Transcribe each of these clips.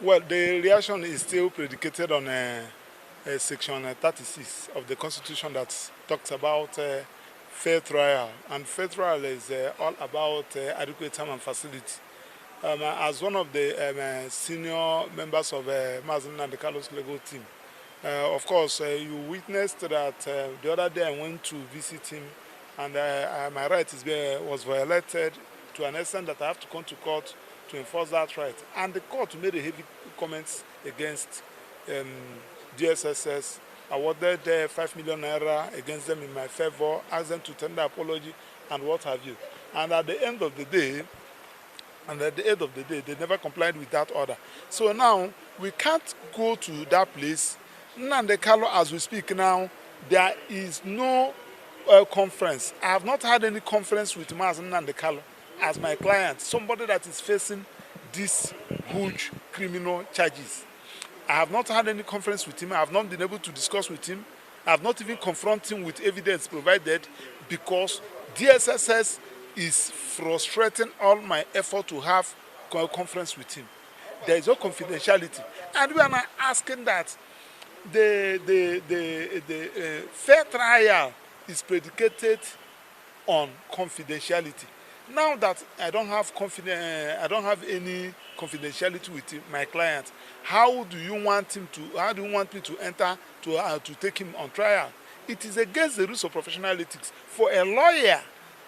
Well, the reaction is still predicated on Section 36 of the Constitution that talks about fair trial. And fair trial is all about adequate time and facility. As one of the senior members of Mazen Nnamdi's legal team, of course, you witnessed that the other day I went to visit him, and my right was violated to an extent that I have to come to court to enforce that right. And the court made a heavy comments against DSSS, awarded 5 million naira against them in my favor, asked them to tender apology, and what have you. And at the end of the day, they never complied with that order. So now we can't go to that place. Nnamdi, as we speak now, there is no conference. I have not had any conference with Mazen Nnamdi as my client, somebody that is facing these huge criminal charges. I have not had any conference with him. I have not been able to discuss with him. I have not even confronted him with evidence provided because DSSS is frustrating all my effort to have a conference with him. There is no confidentiality. And we are now asking that the fair trial is predicated on confidentiality. Now that I don't have any confidentiality with my client, how do you want me to enter to take him on trial? It is against the rules of professional ethics for a lawyer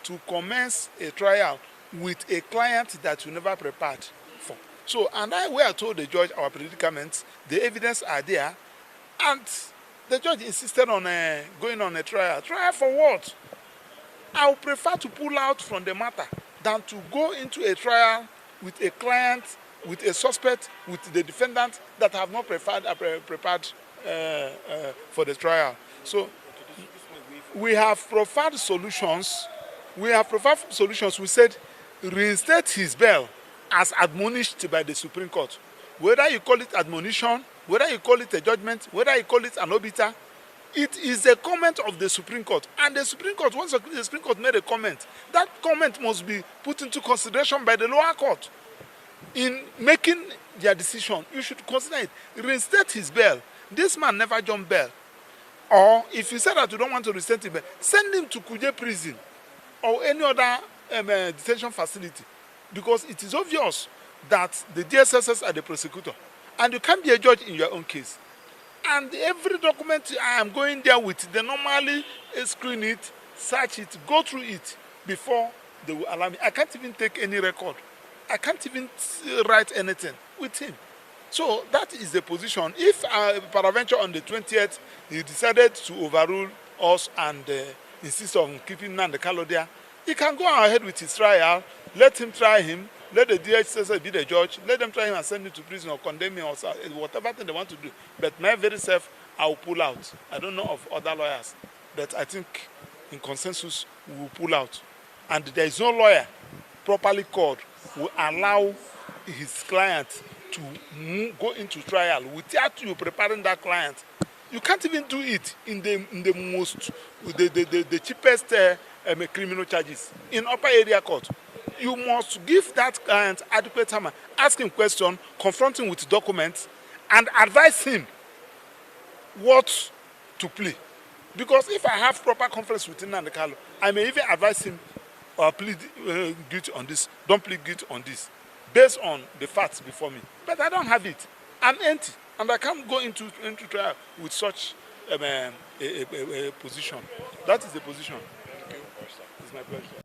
to commence a trial with a client that you never prepared for. So, and we are told the judge our predicaments, the evidence are there, and the judge insisted on going on a trial. Trial for what? I would prefer to pull out from the matter than to go into a trial with a client, with a suspect, with the defendant that have not prepared for the trial. So we have provided solutions. We said reinstate his bail as admonished by the Supreme Court. Whether you call it admonition, whether you call it a judgment, whether you call it an obiter, it is a comment of the Supreme Court. And the Supreme Court, once the Supreme Court made a comment, that comment must be put into consideration by the lower court. In making their decision, you should consider it. Reinstate his bail. This man never jumped bail. Or if you say that you don't want to reinstate him, send him to Kuje prison or any other detention facility. Because it is obvious that the DSSS are the prosecutor. And you can't be a judge in your own case. And every document I am going there with, they normally screen it, search it, go through it before they will allow me. I can't even take any record. I can't even write anything with him. So that is the position. If peradventure on the 20th, he decided to overrule us and insist on keeping Nnamdi there, he can go ahead with his trial, let him try him, let the DHS be the judge, let them try him and send him to prison or condemn him or whatever thing they want to do. But my very self, I will pull out. I don't know of other lawyers, but I think in consensus we will pull out. And there is no lawyer properly called who will allow his client to go into trial without you preparing that client. You can't even do it in the cheapest criminal charges in upper area court. You must give that client adequate time, ask him questions, confront him with documents, and advise him what to plea. Because if I have proper conference with Nnamdi, I may even advise him or plead guilty on this, don't plead guilty on this, based on the facts before me. But I don't have it. I'm empty, and I can't go into trial with such a position. That is the position. Thank you. It's my pleasure.